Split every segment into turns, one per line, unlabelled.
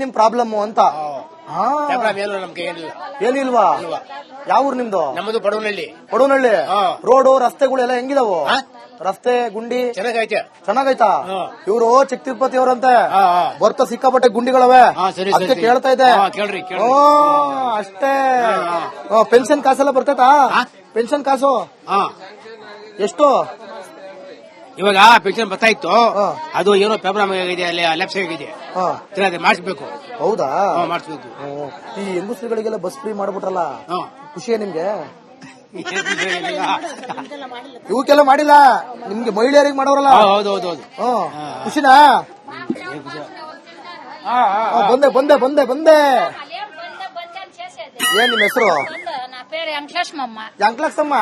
ನಿಮ್ ಪ್ರಾಬ್ಲಮ್ ಅಂತ. ಏನಿಲ್ವಾ? ಯಾವ ಊರು ನಿಮ್ದು?
ನಮ್ಮದು ಪಡವನಹಳ್ಳಿ.
ಪಡವನಹಳ್ಳಿ. ರೋಡು ರಸ್ತೆಗಳು ಎಲ್ಲ ಹೆಂಗಿದಾವು? ರಸ್ತೆ ಗುಂಡಿ ಚೆನ್ನಾಗೈತಾ? ಇವರು ಚಿಕ್ಕ ತಿರುಪತಿ ಅವರಂತೆ ಬರ್ತಾ ಸಿಕ್ಕಾಪಟ್ಟೆ ಗುಂಡಿಗಳವೆ, ಅದಕ್ಕೆ ಕೇಳ್ತಾ ಇದೆ. ಅಷ್ಟೇ. ಪೆನ್ಷನ್ ಕಾಸೆಲ್ಲ ಬರ್ತೈತಾ? ಪೆನ್ಷನ್ ಕಾಸು ಎಷ್ಟು?
ಇವಾಗ ಪೆನ್ಷನ್ ಬರ್ತಾ ಇತ್ತು, ಅದು ಏನೋ ಪೇಪರ್ ಆಗಿದೆ, ಅಲ್ಲಿ ಲೆಫ್ಟ್ ಸೈಡ್ ಇದೆ, ಮಾಡಿಸ್ಬೇಕು.
ಹೌದಾ?
ಮಾಡಿಸ್ಬೇಕು.
ಈ ಹೆಂಗಸ್ರುಗಳಿಗೆಲ್ಲ ಬಸ್ ಫ್ರೀ ಮಾಡ್ಬಿಟ್ರಲ್ಲ, ಖುಷಿಯೇ ನಿಮ್ಗೆ? ಇವಕ್ಕೆಲ್ಲ ಮಾಡಿಲ್ಲ, ನಿಮ್ಗೆ ಮಹಿಳೆಯರಿಗೆ ಮಾಡೋರಲ್ಲ?
ಹೌದೌದು.
ಖುಷಿನಾ? ಬಂದೆ ಬಂದೆ ಬಂದೆ ಬಂದೆ. ಏನ್ ನಿಮ್ ಹೆಸರು? ಅಂಕ್ಲಕ್ಸಮ್ಮ.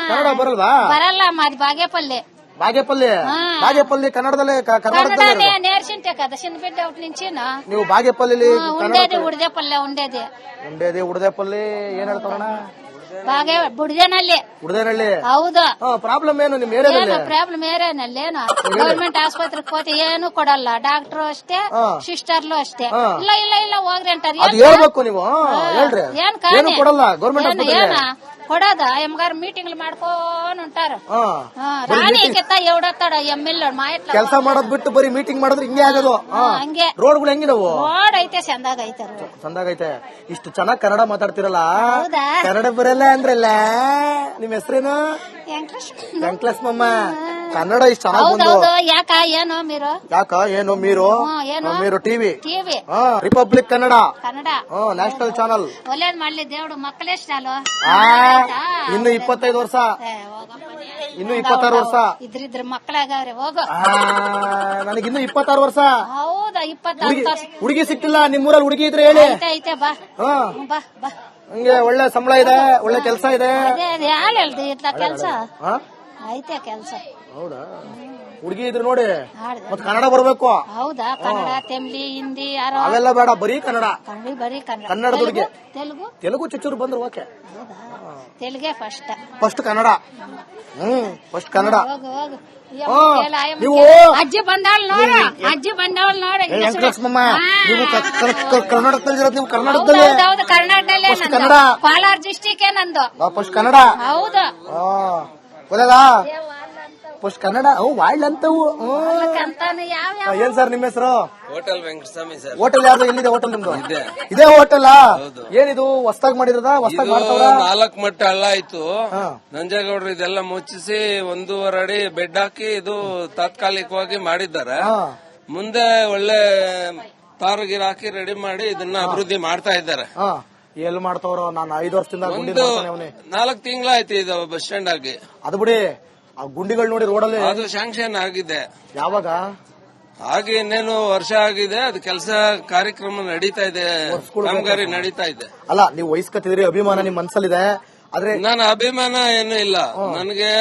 ಕನ್ನಡ ಬರಲ್ವಾ?
ಬರಲ್ಲ, ಮಾది బాగేపల్లి.
బాగేపల్లి కన్నడదಲ್ಲೇ?
కన్నడదಲ್ಲే నేర్చుంటే కదా చిన్నబిడ్డ ఒకటి నుంచి.
ನೀವು ಬಾಗೇಪಲ್ಲಿ
ఉండేది ఉడదేపల్లి ఉండేది.
ಉಡದೇಪಲ್ಲಿ. ಏನ್ ಹೇಳ್ತಾರಣ್ಣ?
ಬುಡದೇನಳ್ಳಿ. ಹೌದು.
ಪ್ರಾಬ್ಲಮ್ ಏನು ನಿಮ್ ಏರಿಯಾದಲ್ಲಿ?
ಪ್ರಾಬ್ಲಮ್ ಏರಿಯಾನಲ್ಲೇನು ಗೌರ್ಮೆಂಟ್ ಆಸ್ಪತ್ರೆಗೆ ಹೋಗಿ ಏನು ಕೊಡಲ್ಲ, ಡಾಕ್ಟರ್ ಅಷ್ಟೇ, ಸಿಸ್ಟರ್ಲು ಅಷ್ಟೇ. ಇಲ್ಲ ಇಲ್ಲ ಇಲ್ಲ ಹೋಗ್ರಿ ಅಂటారు.
ಹೇಳ್ಬೇಕು ನೀವು, ಹೇಳ್ರಿ. ಏನು ಕೊಡಲ್ಲ ಗೌರ್ಮೆಂಟ್
ಕೊಡೋದ ಎಮ್ಗಾರ ಮೀಟಿಂಗ್ ಮಾಡ್ಕೊಂಡ್ ఉంటారు. ರಾಣಿ ಕೆತ್ತ ಎವಡತ್ತಾಡ ಎಮ್ಮೆಲ್ಲ ಮಾಹಿತಿ
ಕೆಲಸ ಮಾಡೋದ್ ಬಿಟ್ಟು ಬರೀ ಮೀಟಿಂಗ್ ಮಾಡಿದ್ರೆ ಹಿಂಗೆ ಆಗೋದು.
ಹಂಗೆ.
ರೋಡ್ಗಳು ಹೆಂಗಿದಾವು?
ರೋಡ್ ಐತೆ, ಚಂದಾಗೈತೆ.
ಚಂದಾಗೈತೆ. ಇಷ್ಟು ಚೆನ್ನಾಗ್ ಕನ್ನಡ ಮಾತಾಡ್ತಿರಲ್ಲ, ಕನ್ನಡ ಬರಲ್ಲ ಅಂದ್ರಲ್ಲ. ನಿಮ್ ಹೆಸರೇನು? ವೆಂಕಟೇಶಮ್ಮ. ಕನ್ನಡ ಇಷ್ಟು ಚೆನ್ನಾಗ್ ಬಂದು.
ಯಾಕ ಏನು ಮೀರು?
ಯಾಕ ಏನು ಮೀರು? ಮೀರು TV, Republic Kannada, national channel.
ಒಳ್ಳೇದ್ ಮಾಡ್ಲಿ ದೇವ್ರು, ಮಕ್ಕಳೆಷ್ಟಲ್ಲ.
ಇನ್ನು 25 ವರ್ಷ, ಇನ್ನು 26 ವರ್ಷ
ಇದ್ರಿದ್ರ ಮಕ್ಕಳಾಗವ್ರೆ. ಹೋಗು.
ನನಗಿನ್ನು 26 ವರ್ಷ.
ಹೌದಾ? 26
ಹುಡುಗಿ ಸಿಕ್ತಿಲ್ಲ ನಿಮ್ಮೂರಲ್ಲಿ? ಹುಡುಗಿ ಇದ್ರೆ ಹೇಳಿ.
ಐತೆ ಬಾ ಬಾ ಬಾ.
ಹಂಗೆ ಒಳ್ಳೆ ಸಂಬಳ ಇದೆ, ಒಳ್ಳೆ ಕೆಲಸ ಇದೆ.
ಯಾರು ಹೇಳ್ದು ಇತ್ತ ಕೆಲ್ಸ ಐತೆ ಕೆಲ್ಸ.
ಹೌದಾ? ಹುಡುಗಿ ಇದ್ರೆ ನೋಡಿ, ಮತ್ ಕನ್ನಡ ಬರ್ಬೇಕು.
ಹೌದಾ? ಕನ್ನಡ, ತಮಿಳಿ, ಹಿಂದಿ
ಅವೆಲ್ಲ ಬೇಡ, ಬರೀ ಕನ್ನಡ.
ಬರೀ ಕನ್ನಡ.
ಕನ್ನಡದ ಹುಡುಗಿ.
ತೆಲುಗು
ಚುಚ್ಚೂರು ಬಂದ್ರು ಓಕೆ.
ತೆಲುಗೇ
ಫಸ್ಟ್ ಕನ್ನಡ. ಫಸ್ಟ್ ಕನ್ನಡ. ನೀವು
ಅಜ್ಜಿ ಬಂದಾಳ ನೋಡ, ಅಜ್ಜಿ ಬಂದಾಳ ನೋಡ.
ವೆಂಕಟೇಶಮ್ಮ, ನೀವು ಕರ್ನಾಟಕದಲ್ಲಿ, ನೀವು ಕರ್ನಾಟಕದಲ್ಲಿ?
ಹೌದು, ಕರ್ನಾಟಕದಲ್ಲೇ.
ಕನ್ನಡ.
ಕೋಲಾರ ಡಿಸ್ಟಿಕ್ ನಂದು.
ಫಸ್ಟ್ ಕನ್ನಡ.
ಹೌದು.
ಗೊತ್ತಲ್ಲ? ಫಸ್ಟ್ ಕನ್ನಡ. ವಾಳ್ಳ ಅಂತವು. ಏನ್ ಸರ್ ನಿಮ್ಮ ಹೆಸರು?
Hotel Venkataswamy sir.
ಹೋಟೆಲ್ ಯಾವ್ದು? ಎಲ್ಲಿದೆ ಹೋಟೆಲ್ ನಿಮ್ದು? ಇದೇ ಹೋಟೆಲ್? ಏನಿದು ಹೊಸದಾಗಿ ಮಾಡಿರದ? ಹೊಸದಾಗಿ ಮಾಡ್ತಾವ್ರ?
4 ಮಟ್ಟ ಹಳ್ಳ ಆಯ್ತು. ನಂಜೇಗೌಡರು ಇದೆಲ್ಲ ಮುಚ್ಚಿಸಿ 1.5 ಅಡಿ ಬೆಡ್ ಹಾಕಿ ಇದು ತಾತ್ಕಾಲಿಕವಾಗಿ ಮಾಡಿದ್ದಾರೆ. ಮುಂದೆ ಒಳ್ಳೆ ತಾರಗಿರ ಹಾಕಿ ರೆಡಿ ಮಾಡಿ ಇದನ್ನ ಅಭಿವೃದ್ಧಿ ಮಾಡ್ತಾ ಇದ್ದಾರೆ.
ಎಲ್ಲಿ ಮಾಡ್ತಾವ್ರ? ನಾನು 5 ವರ್ಷದಿಂದ
4 ತಿಂಗಳಾಯ್ತು ಇದು ಬಸ್ ಸ್ಟ್ಯಾಂಡ್ ಆಗಿ.
ಅದು ಬಿಡಿ, ಆ ಗುಂಡಿಗಳು ನೋಡಿ ರೋಡಲ್ಲಿ.
ಅದು ಶಾಂಕ್ಷನ್ ಆಗಿದೆ.
ಯಾವಾಗ?
ಹಾಗೆ ಇನ್ನೇನು ವರ್ಷ ಆಗಿದೆ. ಅದು ಕೆಲಸ ಕಾರ್ಯಕ್ರಮ ನಡೀತಾ ಇದೆ, ಕಾಮಗಾರಿ ನಡೀತಾ ಇದೆ.
ಅಲ್ಲ, ನೀವು ವಹಿಸ್ಕೊತಿದ್ರಿ, ಅಭಿಮಾನ ನಿಮ್ ಮನ್ಸಲ್ಲಿದೆ. ಆದ್ರೆ
ನನ್ನ ಅಭಿಮಾನ ಏನು ಇಲ್ಲ, ನನಗೆ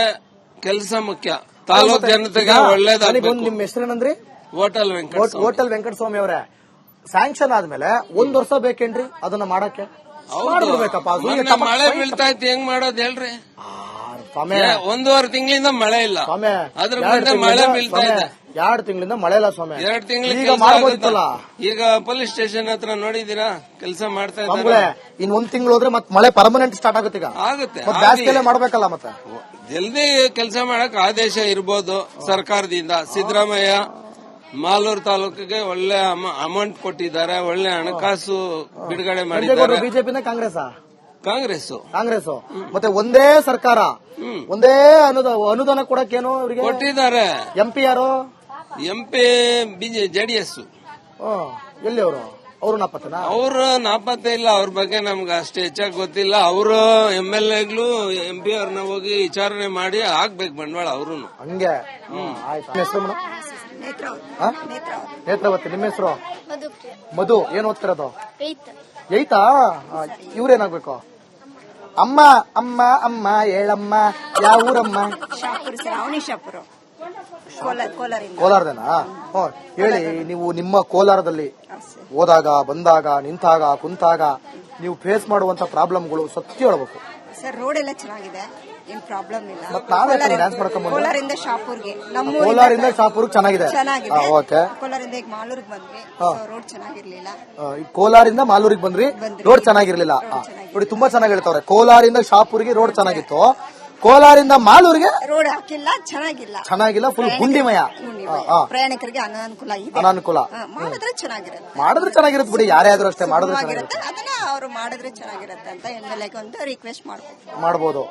ಕೆಲಸ ಮುಖ್ಯ. ತಾಲೂಕ್ ಜನತೆಗೆ ಒಳ್ಳೇದಾಗಬೇಕು.
ನಿಮ್ ಹೆಸರೇನಂದ್ರಿ?
ಹೋಟೆಲ್
ವೆಂಕಟಸ್ವಾಮಿ ಅವರೇ, ಸ್ಯಾಂಕ್ಷನ್ ಆದ್ಮೇಲೆ 1 ವರ್ಷ ಬೇಕೇನ್ರಿ ಅದನ್ನ ಮಾಡಕ್ಕೆ?
ಮಳೆ ಬೀಳ್ತಾ ಇತ್ತು, ಹೆಂಗ್ ಮಾಡೋದು ಹೇಳ್ರಿ? 1.5 ತಿಂಗಳಿಂದ ಮಳೆ ಇಲ್ಲ, ಅದ್ರ ಮುಂದೆ ಮಳೆ ಬೀಳ್ತಾ ಇದೆ.
2 ತಿಂಗಳಿಂದ ಮಳೆ ಇಲ್ಲ ಸ್ವಾಮಿ.
2 ತಿಂಗಳಿಗೆ ಈಗ ಪೊಲೀಸ್ ಸ್ಟೇಷನ್ ಹತ್ರ ನೋಡಿದೀರಾ ಕೆಲಸ ಮಾಡ್ತಾ ಇದ್ದಾರೆ.
ಇನ್ 1 ತಿಂಗಳು ಹೋದ್ರೆ ಮತ್ತೆ ಮಳೆ ಪರ್ಮನೆಂಟ್ ಸ್ಟಾರ್ಟ್ ಆಗುತ್ತೆ. ಈಗ
ಆಗುತ್ತೆ,
ಬೇಸಿಗೆಲ್ಲ ಮಾಡ್ಬೇಕಲ್ಲ. ಮತ್ತೆ
ಜಲ್ದಿ ಕೆಲಸ ಮಾಡಕ್ ಆದೇಶ ಇರ್ಬೋದು ಸರ್ಕಾರದಿಂದ. ಸಿದ್ದರಾಮಯ್ಯ ಮಾಲೂರು ತಾಲೂಕಿಗೆ ಒಳ್ಳೆ ಅಮೌಂಟ್ ಕೊಟ್ಟಿದ್ದಾರೆ, ಒಳ್ಳೆ ಹಣಕಾಸು ಬಿಡುಗಡೆ ಮಾಡಿದ್ದಾರೆ.
ಬಿಜೆಪಿನ ಕಾಂಗ್ರೆಸ್ ಮತ್ತೆ ಒಂದೇ ಸರ್ಕಾರ, ಒಂದೇ ಅನುದಾನ ಕೊಡಕ್ಕೇನು
ಕೊಟ್ಟಿದ್ದಾರೆ.
MP ಯಾರು?
MP JDS.
ಎಲ್ಲಿ ಅವರು? ಅವರು ನಾಪತ್ತನಾ?
ಅವರು ನಾಪತ್ತೆ ಇಲ್ಲ, ಅವ್ರ ಬಗ್ಗೆ ನಮ್ಗೆ ಅಷ್ಟು ಹೆಚ್ಚಾಗಿ ಗೊತ್ತಿಲ್ಲ. ಅವರು MLAಗಳು MP ಅವ್ರನ್ನ ಹೋಗಿ ವಿಚಾರಣೆ ಮಾಡಿ ಹಾಕ್ಬೇಕು ಬಂಡವಾಳ ಅವರು.
ಹಂಗೆ. ಆಯ್ತು. ನೇತ್ರಾವತಿ. ನಿಮ್ಮ ಹೆಸರು? ಮಧು. ಏನ್ ಓದ್ತಿರೋದು? 8th. ಇವ್ರೇನಾಗ್ಬೇಕು? ಅಮ್ಮ ಅಮ್ಮ ಅಮ್ಮ ಹೇಳಮ್ಮ. ಯಾವ ಊರಮ್ಮ? ಕೋಲಾರದೇನಾ? ಹೇಳಿ. ನೀವು ನಿಮ್ಮ ಕೋಲಾರದಲ್ಲಿ ಹೋದಾಗ, ಬಂದಾಗ, ನಿಂತಾಗ, ಕುಂತಾಗ ನೀವು ಫೇಸ್ ಮಾಡುವಂತ ಪ್ರಾಬ್ಲಮ್ಗಳು ಸತ್ಯ ಹೇಳ್ಬೇಕು.
ಸರ್, ರೋಡ್ ಎಲ್ಲ ಚೆನ್ನಾಗಿದೆ, ಏನ್ ಪ್ರಾಬ್ಲಮ್ ಇಲ್ಲ.
ಮತ್ ನಾವೇ ಡ್ಯಾನ್ಸ್ ಮಾಡ್ಕೊಂಡ್
ಕೋಲಾರಿಂದ ಶಾಪೂರ್ಗೆ, ನಮ್ಮ
ಕೋಲಾರಿಂದ ಶಾಪುರ್ ಚೆನ್ನಾಗಿದೆ.
ಚೆನ್ನಾಗಿದೆ.
ಓಕೆ.
ಕೋಲಾರಿಂದ ಈಗ ಮಾಲೂರ್ಗೆ ಬಂದ್ವಿ, ರೋಡ್ ಚೆನ್ನಾಗಿರ್ಲಿಲ್ಲ.
ಕೋಲಾರಿಂದ ಮಾಲೂರಿಗೆ ಬಂದ್ರಿ, ರೋಡ್ ಚೆನ್ನಾಗಿರ್ಲಿಲ್ಲ. ನೋಡಿ ತುಂಬಾ ಚೆನ್ನಾಗಿ ಹೇಳ್ತಾವ್ರೆ. ಕೋಲಾರಿಂದ ಶಾಪುರ್ಗೆ ರೋಡ್ ಚೆನ್ನಾಗಿತ್ತು, ಕೋಲಾರಿಂದ ಮಾಲೂರಿಗೆ
ರೋಡ್ ಹಾಕಿಲ್ಲ,
ಚೆನ್ನಾಗಿಲ್ಲ, ಫುಲ್ ಗುಂಡಿಮಯ.
ಪ್ರಯಾಣಿಕರಿಗೆ ಅನಾನುಕೂಲ ಇದೆ.
ಅನಾನುಕೂಲ.
ಮಾಡಿದ್ರೆ ಚೆನ್ನಾಗಿರುತ್ತೆ,
ಮಾಡಿದ್ರೆ ಚೆನ್ನಾಗಿರುತ್ತೆ ಬಿಡಿ, ಯಾರೇ ಆದ್ರೂ ಅಷ್ಟೇ ಮಾಡಿದ್ರೆ ಚೆನ್ನಾಗಿರುತ್ತೆ.
ಅದನ್ನ ಅವ್ರು ಮಾಡಿದ್ರೆ ಚೆನ್ನಾಗಿರುತ್ತೆ ಅಂತ MLA ಒಂದು ರಿಕ್ವೆಸ್ಟ್
ಮಾಡಬಹುದು.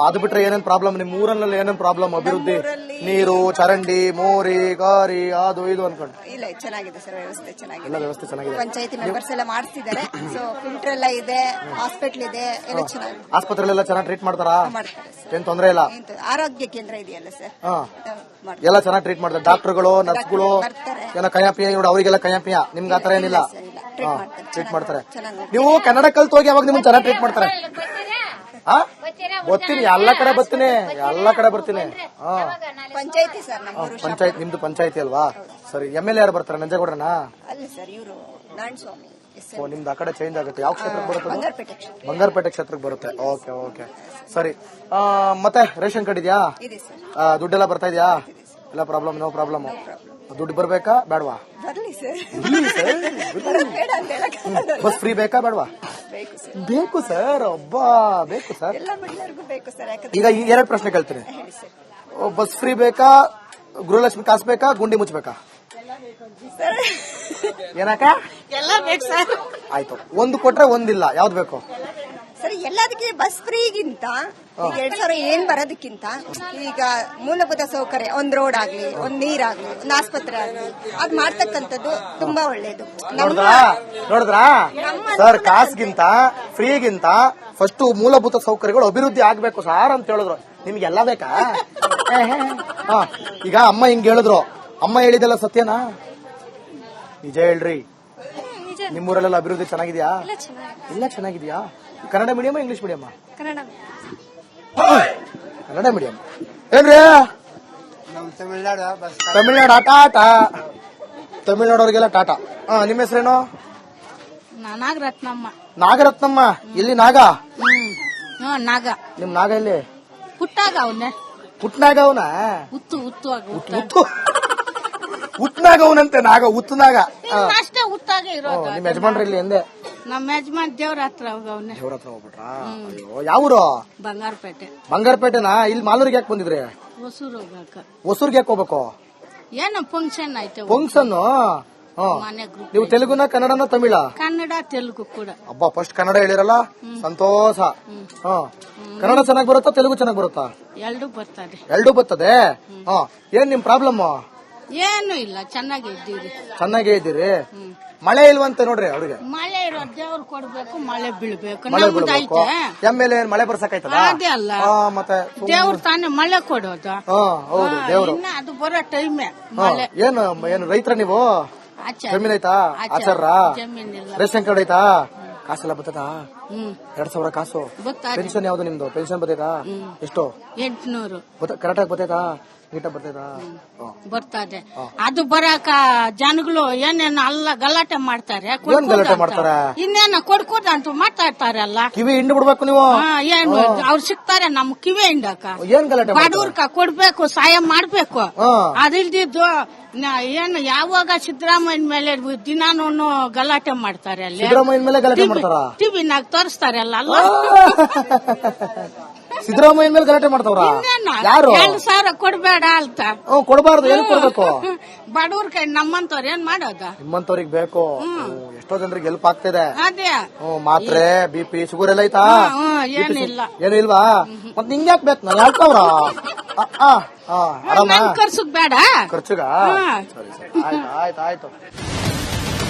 ಅದು ಬಿಟ್ರೆ ಏನೇನ್ ಪ್ರಾಬ್ಲಮ್ ನಿಮ್ ಊರಲ್ಲಿ, ಏನೇನ್ ಪ್ರಾಬ್ಲಮ್ ಅಭಿವೃದ್ಧಿ? ನೀರು, ಚರಂಡಿ, ಮೋರಿ, ಗಾರಿ, ಅದು ಇದು ಅನ್ಕೊಂಡು.
ಇಲ್ಲ, ಚೆನ್ನಾಗಿದೆ ಸರ್, ವ್ಯವಸ್ಥೆ ಚೆನ್ನಾಗಿದೆ.
ಎಲ್ಲ ವ್ಯವಸ್ಥೆ ಚೆನ್ನಾಗಿದೆ.
ಪಂಚಾಯತಿ ಮೆಂಬರ್ಸ್ ಎಲ್ಲ ಮಾಡಿಸಿದ್ದಾರೆ. ಸೊ ಫಿಲ್ಟರ್ ಎಲ್ಲ ಇದೆ, ಹಾಸ್ಪಿಟಲ್ ಇದೆ, ಎಲ್ಲ ಚೆನ್ನಾಗಿದೆ.
ಆಸ್ಪತ್ರೆಲ್ಲ ಚೆನ್ನಾಗಿ ಟ್ರೀಟ್ ಮಾಡ್ತಾರಾ? ಏನ್ ತೊಂದ್ರೆ ಇಲ್ಲ?
ಆರೋಗ್ಯ ಕೇಂದ್ರ ಇದೆಯಲ್ಲ ಸರ್,
ಎಲ್ಲ ಚೆನ್ನಾಗಿ ಟ್ರೀಟ್ ಮಾಡ್ತಾರೆ. ಡಾಕ್ಟರ್ಗಳು, ನರ್ಸ್ಗಳು, ಏನೋ ಕಯಾಪಿಯ ನೋಡಿ, ಅವರಿಗೆಲ್ಲ ಕಯಾಪಿಯ. ನಿಮ್ಗೆ ಆತರ ಏನಿಲ್ಲ, ಟ್ರೀಟ್ ಮಾಡ್ತಾರೆ. ನೀವು ಕನ್ನಡ ಕಲ್ತು ಹೋಗಿ ಅವಾಗ ನಿಮ್ಗೆ ಚೆನ್ನಾಗಿ ಟ್ರೀಟ್ ಮಾಡ್ತಾರೆ. ಗೊತ್ತೀನಿ, ಎಲ್ಲ ಕಡೆ ಬರ್ತೀನಿ, ಬರ್ತೀನಿ.
ಪಂಚಾಯತಿ ಸರ್,
ಪಂಚಾಯತ್ ನಿಮ್ದು ಪಂಚಾಯತಿ ಅಲ್ವಾ? ಸರಿ. MLA ಯಾರು ಬರ್ತಾರೆ? ನಂಜೇಗೌಡರನಾ?
ಅಲ್ಲ ಸರ್, ಇವರು ನಾರಾಯಣಸ್ವಾಮಿ.
ನಿಮ್ದು ಆ ಕಡೆ ಚೇಂಜ್ ಆಗುತ್ತೆ. ಯಾವ ಕ್ಷೇತ್ರಕ್ಕೆ ಬರುತ್ತೆ? ಬಂಗಾರಪೇಟೆ ಕ್ಷೇತ್ರಕ್ಕೆ ಬರುತ್ತೆ. ಓಕೆ ಓಕೆ, ಸರಿ. ಮತ್ತೆ ರೇಷನ್ ಕಾರ್ಡ್ ಇದೆಯಾ? ದುಡ್ಡೆಲ್ಲ ಬರ್ತಾ ಇದೆಯಾ? ಎಲ್ಲ ಪ್ರಾಬ್ಲಮ್? No problem. ದುಡ್ಡು ಬರ್ಬೇಕಾ ಬೇಡವಾ? ಬಸ್ ಫ್ರೀ ಬೇಕಾ ಬೇಡವಾ? ಬೇಕು ಸರ್, ಬೇಕು ಸರ್. ಈಗ 2 ಪ್ರಶ್ನೆ ಕೇಳ್ತೀನಿ. ಬಸ್ ಫ್ರೀ ಬೇಕಾ, ಗೃಹಲಕ್ಷ್ಮಿ ಕಾಸು ಬೇಕಾ, ಗುಂಡಿ ಮುಚ್ಚಬೇಕಾ? ಏನಕ್ಕ?
ಎಲ್ಲ ಬೇಕು ಸರ್.
ಆಯ್ತು, ಒಂದು ಕೊಟ್ರೆ ಒಂದಿಲ್ಲ, ಯಾವ್ದು ಬೇಕು?
ಸರಿ, ಎಲ್ಲದಕ್ಕೆ ಬಸ್ ಫ್ರೀಗಿಂತ 2000 ಏನ್ ಬರೋದಕ್ಕಿಂತ ಈಗ ಮೂಲಭೂತ ಸೌಕರ್ಯ, ಒಂದ್ ರೋಡ್ ಆಗ್ಲಿ, ಒಂದ್ ನೀರಾಗ್ಲಿ, ಒಂದ್ ಆಸ್ಪತ್ರೆ ಆಗ್ಲಿ, ಅದ್ ಮಾಡ್ತಕ್ಕಂಥದ್ದು ತುಂಬಾ ಒಳ್ಳೇದು.
ನೋಡಿದ್ರಾ ಸರ್? ಕಾಸ್ಗಿಂತ, ಫ್ರೀಗಿಂತ ಫಸ್ಟ್ ಮೂಲಭೂತ ಸೌಕರ್ಯಗಳು ಅಭಿವೃದ್ಧಿ ಆಗ್ಬೇಕು ಸಾರ್ ಅಂತ ಹೇಳಿದ್ರು. ನಿಮ್ಗೆಲ್ಲ ಬೇಕಾ? ಈಗ ಅಮ್ಮ ಹಿಂಗ್ ಹೇಳಿದ್ರು, ಅಮ್ಮ ಹೇಳಿದೆಲ್ಲ ಸತ್ಯನಾ? ನಿಜ ಹೇಳ್ರಿ. ನಿಮ್ಮೂರಲ್ಲೆಲ್ಲ ಅಭಿವೃದ್ಧಿ ಚೆನ್ನಾಗಿದ್ಯಾ? ಇಲ್ಲ ಚೆನ್ನಾಗಿದ್ಯಾ? Kannada medium, English medium? Kannada medium. ಏನ್ರಿ ತಮಿಳ್ನಾಡು ಟಾಟಾ, ತಮಿಳ್ನಾಡವ್ರಿಗೆಲ್ಲ ಟಾಟಾ. ನಿಮ್ಮ ಹೆಸರೇನು?
ನಾಗರತ್ನಮ್ಮ.
ನಾಗರತ್ನಮ್ಮ. ಎಲ್ಲಿ ನಾಗ?
ನಾಗ.
ನಿಮ್ ನಾಗ ಎಲ್ಲಿ?
ಹುಟ್ಟಾಗ ಅವನೇ.
ಹುಟ್ನಾಗ ಅವನ? ಉತ್ನಾಗ ಅವನಂತೆ. ನಾಗ ಉತ್ನಾಗ
ಅಷ್ಟೇ ಹುಟ್ಟಾಗ ಇರೋದು.
ನಿಮ್ ಯಜಮಾನ್ರ ಇಲ್ಲಿ ಎಂದೆ?
ನಮ್ಮ ಯಜಮಾನ್ ದೇವ್ರ ಹತ್ರ ಅವನೇ.
ದೇವ್ರ ಹತ್ರ ಹೋಗ್ಬಿಟ್ರಾ? ಅಯ್ಯೋ, ಯಾವೂರು?
ಬಂಗಾರಪೇಟೆ.
ಬಂಗಾರಪೇಟೆನಾ? ಇಲ್ಲಿ ಮಾಲೂರಿಗೆ ಯಾಕೆ ಬಂದಿದ್ರಿ?
ಹೊಸೂರು ಹೋಗಕ್ಕ.
ಹೊಸೂರ್ಗೆ ಯಾಕೆ ಹೋಗ್ಬೇಕು?
ಏನೋ ಫಂಕ್ಷನ್ ಆಯ್ತು.
ಫಂಕ್ಷನ್? ನೀವು ತೆಲುಗುನ, ಕನ್ನಡನ, ತಮಿಳ?
ಕನ್ನಡ, ತೆಲುಗು ಕೂಡ.
ಅಬ್ಬಾ, ಫಸ್ಟ್ ಕನ್ನಡ ಹೇಳಿರಲ್ಲ, ಸಂತೋಷ. ಕನ್ನಡ ಚೆನ್ನಾಗಿ ಬರುತ್ತಾ, ತೆಲುಗು ಚೆನ್ನಾಗಿ ಬರುತ್ತಾ?
ಎರಡು ಬರ್ತದೆ.
ಎರಡೂ ಬರ್ತದೆ. ಏನ್ ನಿಮ್ ಪ್ರಾಬ್ಲಮ್?
ಏನು ಇಲ್ಲ, ಚೆನ್ನಾಗಿ ಇದ್ದೀರಿ.
ಚೆನ್ನಾಗೇ ಇದ್ದೀರಿ. ಮಳೆ ಇಲ್ವಂತೆ ನೋಡ್ರಿ ಅವ್ರಿಗೆ.
ಮಳೆ ಇರೋ ದೇವ್ರು ಕೊಡ್ಬೇಕು, ಮಳೆ ಬೀಳ್ಬೇಕು.
ಮಳೆ ಬೀಳ್ಬೇಕು. MLA ಮಳೆ ಬರ್ಸಕಾಯ್ತದ?
ಅದೇ ಅಲ್ಲ,
ಮತ್ತೆ
ದೇವ್ರು ತಾನೇ ಮಳೆ ಕೊಡೋದು.
ಹೌದು, ದೇವ್ರು.
ಅದು ಬರೋ ಟೈಮೇ ಮಳೆ.
ಏನು ರೈತರ ನೀವು? ಜಮೀನ್ ಐತಾ? ಆಚಾರ? ರೇಷನ್ ಕಾರ್ಡ್ ಐತಾ? ಕಾಸೆಲ್ಲ ಬರ್ತದ? 2000 ಕಾಸು? ಪೆನ್ಷನ್ ಯಾವ್ದು ನಿಮ್ದು? ಪೆನ್ಷನ್ ಬರ್ತೈತಾ? ಎಷ್ಟು?
800.
ಕರೆಕ್ಟಾಗಿ ಬರ್ತೈತಾ? ನೀಟಾಗಿ ಬರ್ತೈತಾ?
ಬರ್ತದೆ. ಅದು ಬರಾಕ ಜನಗಳು ಏನೇನು ಅಲ್ಲ ಗಲಾಟೆ ಮಾಡ್ತಾರೆ.
ಗಲಾಟೆ ಮಾಡ್ತಾರೆ?
ಇನ್ನೇನ ಕೊಡ್ಕೋದಂತ ಮಾತಾಡ್ತಾರೆ. ಅಲ್ಲ
ಕಿವಿ ಹಿಂಡು ಬಿಡ್ಬೇಕು ನೀವು.
ಏನು ಅವ್ರು ಸಿಗ್ತಾರೆ ನಮ್ ಕಿವಿ ಹಿಂಡಕ.
ಏನ್ ಗಲಾಟೆ?
ಬಡವ್ರಕ ಕೊಡ್ಬೇಕು, ಸಹಾಯ ಮಾಡ್ಬೇಕು. ಅದಿಲ್ದಿದ್ದು ಏನು ಯಾವಾಗ ಸಿದ್ದರಾಮಯ್ಯ ಮೇಲೆ ದಿನಾನು ಗಲಾಟೆ ಮಾಡ್ತಾರೆ. ಅಲ್ಲಿ
ಸಿದ್ದರಾಮಯ್ಯ ಮೇಲೆ ಗಲಾಟೆ ಮಾಡ್ತಾರ?
ಟಿವಿನಾಗ ತೋರಿಸ್ತಾರೆ. ಅಲ್ಲ
ಸಿದ್ದರಾಮಯ್ಯ ಮೇಲೆ ಗಲಾಟೆ ಮಾಡ್ತಾವ್ರ? ಯಾರು?
2,000 ಕೊಡ್ಬೇಡ ಅಂತ.
ಕೊಡಬಾರ್ದು. ಏನು ಕೊಡ್ಬೇಕು?
ಬಡವ್ರ ಕೈ ನಮ್ಮಂತವ್ರ ಏನ್ ಮಾಡೋದ?
ನಿಮ್ಮಂತವ್ರಿಗೆ ಬೇಕು. ಎಷ್ಟೋ ಜನರಿಗೆ ಹೆಲ್ಪ್ ಆಗ್ತಿದೆ.
ಅದೇ
ಮಾತ್ರೆ, BP, ಶುಗರ್ ಎಲ್ಲ ಐತಾ?
ಏನಿಲ್ಲ.
ಏನು ಇಲ್ವಾ? ಮತ್ ನಿಂಗೆ ಯಾಕೆ ಬೇಕು? ನಾನು ಹೇಳ್ತಾವ್ರ
ಖರ್ಚುಗ್ ಬೇಡ.
ಖರ್ಚುಗ? ಸರಿ ಸರಿ, ಆಯ್ತು ಆಯ್ತು ಆಯ್ತು.